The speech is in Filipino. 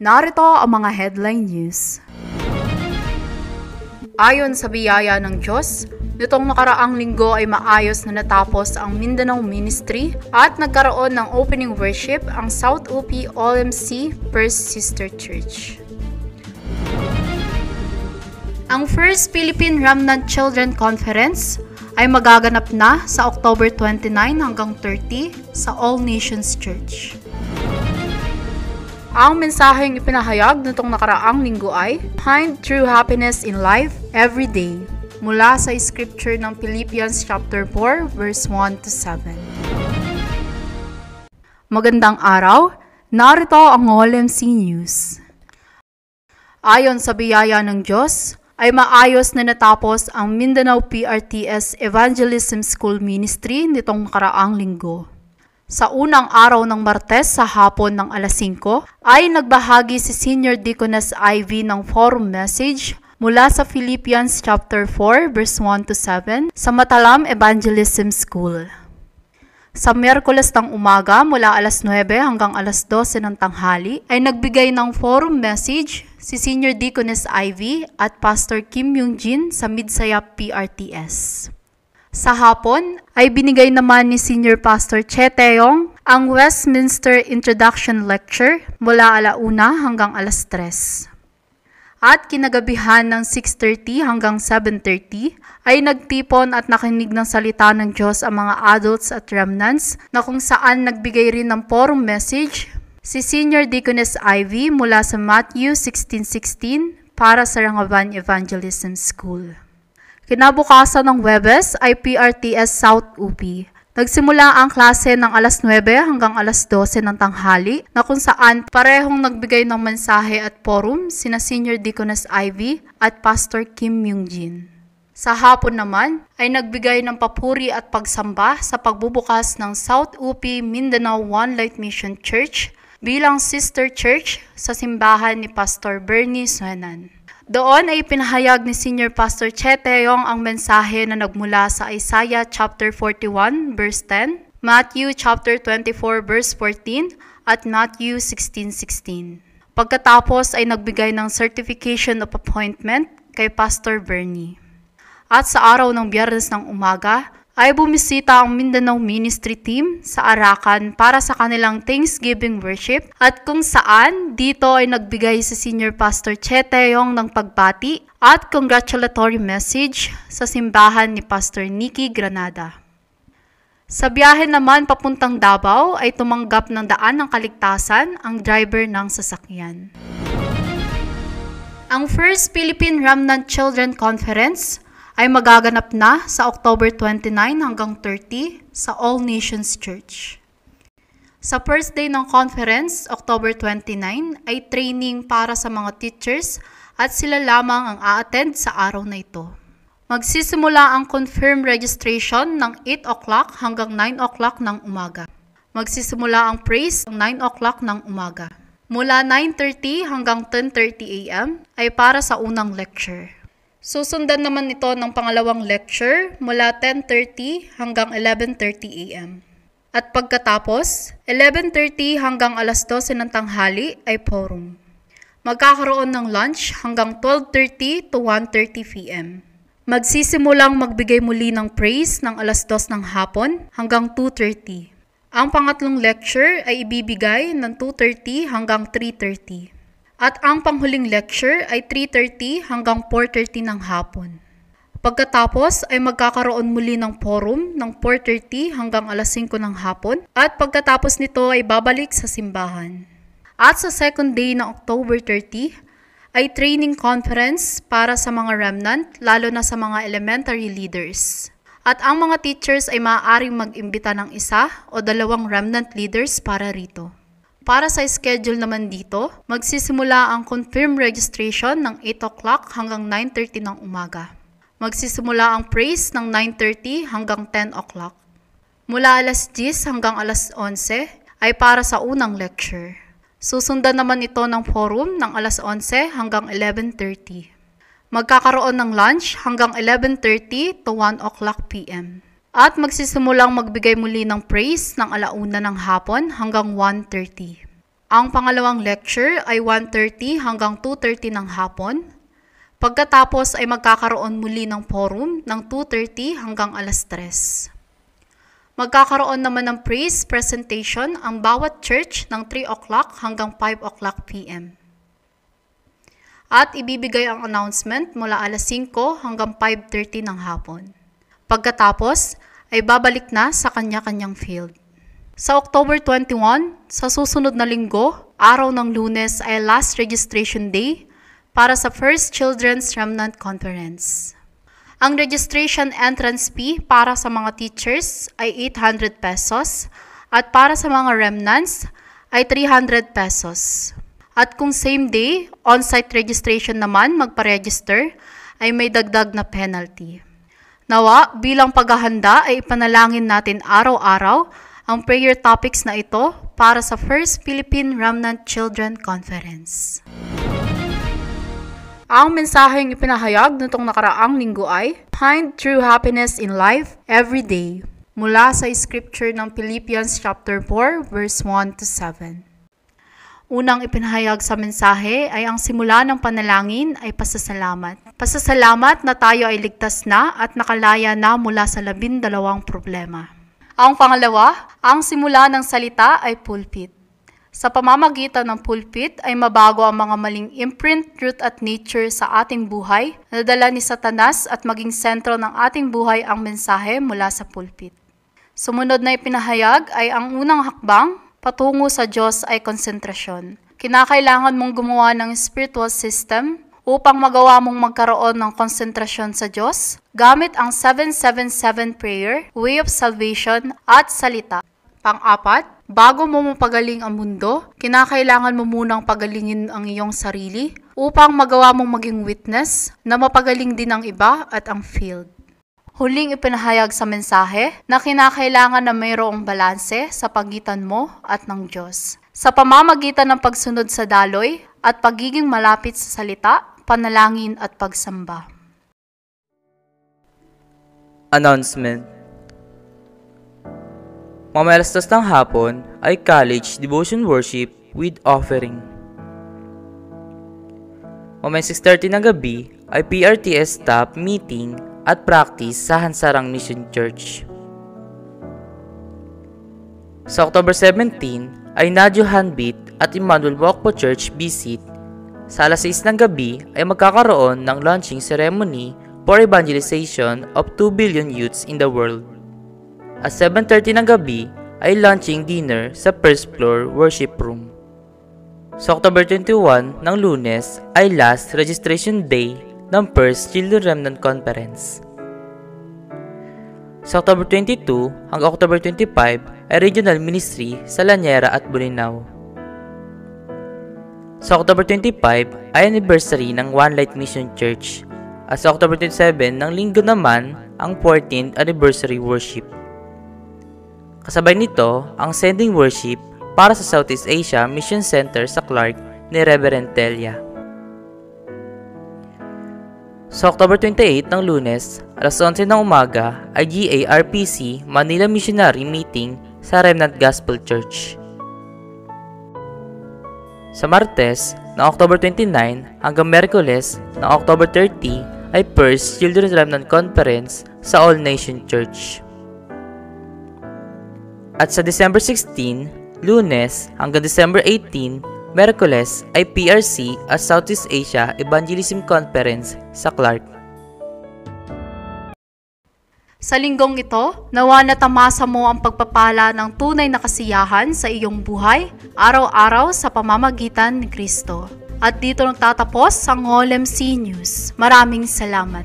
Narito ang mga headline news. Ayon sa biyaya ng Diyos, nitong nakaraang linggo ay maayos na natapos ang Mindanao Ministry at nagkaroon ng opening worship ang South UP OMC First Sister Church. Ang First Philippine Remnant Children Conference ay magaganap na sa October 29 hanggang 30 sa All Nations Church. Ang mensaheng ipinahayag nitong nakaraang linggo ay Find True Happiness in Life Every Day mula sa scripture ng Philippians chapter 4 verse 1 to 7. Magandang araw, narito ang OLMC News. Ayon sa biyaya ng Diyos, ay maayos na natapos ang Mindanao PRTS Evangelism School Ministry nitong nakaraang linggo. Sa unang araw ng Martes sa hapon ng alas 5, ay nagbahagi si Senior Deaconess Ivy ng forum message mula sa Philippians chapter 4 verse 1 to 7 sa Matalam Evangelism School. Sa Miyerkules ng umaga mula alas 9 hanggang alas 12 ng tanghali ay nagbigay ng forum message si Senior Deaconess Ivy at Pastor Kim Myung-jin sa Midsayap PRTS. Sa hapon ay binigay naman ni Senior Pastor Che Taeyong ang Westminster Introduction Lecture mula alauna hanggang alas 3. At kinagabihan ng 6:30 hanggang 7:30 ay nagtipon at nakinig ng salita ng Diyos ang mga adults at remnants na kung saan nagbigay rin ng forum message si Senior Deaconess Ivy mula sa Matthew 16:16 para sa Rangavan Evangelism School. Kinabukasan ng Huwebes ay PRTS South UP. Nagsimula ang klase ng alas 9 hanggang alas 12 ng tanghali na kung saan parehong nagbigay ng mensahe at forum sina Senior Deaconess Ivy at Pastor Kim Myung-jin. Sa hapon naman ay nagbigay ng papuri at pagsamba sa pagbubukas ng South UP Mindanao One Light Mission Church bilang sister church sa simbahan ni Pastor Bernie Suenan. Doon ay pinahayag ni Senior Pastor Che Taeyong ang mensahe na nagmula sa Isaiah chapter 41 verse 10, Matthew chapter 24 verse 14 at Matthew 16:16. Pagkatapos ay nagbigay ng certification of appointment kay Pastor Bernie. At sa araw ng Biyernes ng umaga ay bumisita ang Mindanao Ministry Team sa Arakan para sa kanilang Thanksgiving worship at kung saan dito ay nagbigay si Senior Pastor Che Taeyong ng pagbati at congratulatory message sa simbahan ni Pastor Nicky Granada. Sa biyahe naman papuntang Davao ay tumanggap ng daan ng kaligtasan ang driver ng sasakyan. Ang First Philippine Remnant Children Conference ay magaganap na sa October 29 hanggang 30 sa All Nations Church. Sa first day ng conference, October 29, ay training para sa mga teachers at sila lamang ang a-attend sa araw na ito. Magsisimula ang confirmed registration ng 8 o'clock hanggang 9 o'clock ng umaga. Magsisimula ang praise ng 9 o'clock ng umaga. Mula 9:30 hanggang 10:30 a.m. ay para sa unang lecture. Susundan naman ito ng pangalawang lecture mula 10:30 hanggang 11:30 a.m. At pagkatapos, 11:30 hanggang alas 12 ng tanghali ay forum. Magkakaroon ng lunch hanggang 12:30 to 1:30 p.m. Magsisimulang magbigay muli ng praise ng alas 2 ng hapon hanggang 2:30. Ang pangatlong lecture ay ibibigay ng 2:30 hanggang 3:30. At ang panghuling lecture ay 3:30 hanggang 4:30 ng hapon. Pagkatapos ay magkakaroon muli ng forum ng 4:30 hanggang alas 5 ng hapon at pagkatapos nito ay babalik sa simbahan. At sa second day ng October 30 ay training conference para sa mga remnant lalo na sa mga elementary leaders. At ang mga teachers ay maaaring mag-imbita ng isa o dalawang remnant leaders para rito. Para sa schedule naman dito, magsisimula ang confirmed registration ng 8 o'clock hanggang 9:30 ng umaga. Magsisimula ang praise ng 9:30 hanggang 10 o'clock. Mula alas 10 hanggang alas 11 ay para sa unang lecture. Susundan naman ito ng forum ng alas 11 hanggang 11:30. Magkakaroon ng lunch hanggang 11:30 to 1 o'clock p.m. At magsisimulang magbigay muli ng praise ng alauna ng hapon hanggang 1:30. Ang pangalawang lecture ay 1:30 hanggang 2:30 ng hapon. Pagkatapos ay magkakaroon muli ng forum ng 2:30 hanggang 3:00. Magkakaroon naman ng praise presentation ang bawat church ng 3 o'clock hanggang 5 o'clock p.m. At ibibigay ang announcement mula 5:00 hanggang 5:30 ng hapon. Pagkatapos ay babalik na sa kanya-kanyang field. Sa October 21, sa susunod na linggo, araw ng Lunes ay last registration day para sa First Children's Remnant Conference. Ang registration entrance fee para sa mga teachers ay 800 pesos at para sa mga remnants ay 300 pesos. At kung same day, on-site registration naman magpa-register ay may dagdag na penalty. Nawa, bilang paghahanda ay ipanalangin natin araw-araw ang prayer topics na ito para sa First Philippine Remnant Children Conference. Ang mensaheng ipinahayag nitong nakaraang linggo ay Find True Happiness in Life Every Day mula sa scripture ng Philippians chapter 4 verse 1 to 7. Unang ipinahayag sa mensahe ay ang simula ng panalangin ay pasasalamat. Pasasalamat na tayo ay ligtas na at nakalaya na mula sa 12 problema. Ang pangalawa, ang simula ng salita ay pulpit. Sa pamamagitan ng pulpit ay mabago ang mga maling imprint, truth at nature sa ating buhay, nadala ni Satanas at maging sentro ng ating buhay ang mensahe mula sa pulpit. Sumunod na ipinahayag ay ang unang hakbang, patungo sa Diyos ay konsentrasyon. Kinakailangan mong gumawa ng spiritual system upang magawa mong magkaroon ng konsentrasyon sa Diyos gamit ang 777 prayer, way of salvation at salita. Pang-apat, bago mo mapagaling ang mundo, kinakailangan mo munang pagalingin ang iyong sarili upang magawa mong maging witness na mapagaling din ang iba at ang field. Huling ipinahayag sa mensahe na kinakailangan na mayroong balanse sa pagitan mo at ng Diyos. Sa pamamagitan ng pagsunod sa daloy at pagiging malapit sa salita, panalangin at pagsamba. Announcement. Mamaya 2:00 ng hapon ay College Devotion Worship with Offering. Mamaya 6:30 ng gabi ay PRTS Staff Meeting at Practice sa Hansarang Mission Church. Sa October 17 ay Nadyo Hanbit at Emmanuel Bokpo Church Visit. Sa 6:00 ng gabi ay magkakaroon ng launching ceremony for evangelization of 2 billion youths in the world. At 7:30 ng gabi ay launching dinner sa first floor worship room. Sa October 21 ng Lunes ay last registration day ng First Children Remnant Conference. Sa October 22 hanggang October 25 ay regional ministry sa Laniera at Bolinao. Sa October 25 ay anniversary ng One Light Mission Church at sa October 27 ng linggo naman ang 14th anniversary worship. Kasabay nito ang sending worship para sa Southeast Asia Mission Center sa Clark ni Reverend Telia. Sa October 28 ng Lunes, alas 11 ng umaga ay GARPC Manila Missionary Meeting sa Remnant Gospel Church. Sa Martes na October 29 hanggang Miyerkules na October 30 ay First Children's Remnant Conference sa All Nation Church. At sa December 16, Lunes hanggang December 18, Miyerkules ay PRC at Southeast Asia Evangelism Conference sa Clark. Sa linggong ito, nawa na tamasa mo ang pagpapala ng tunay na kasiyahan sa iyong buhay, araw-araw sa pamamagitan ni Kristo. At dito nagtatapos ang OLMC News. Maraming salamat.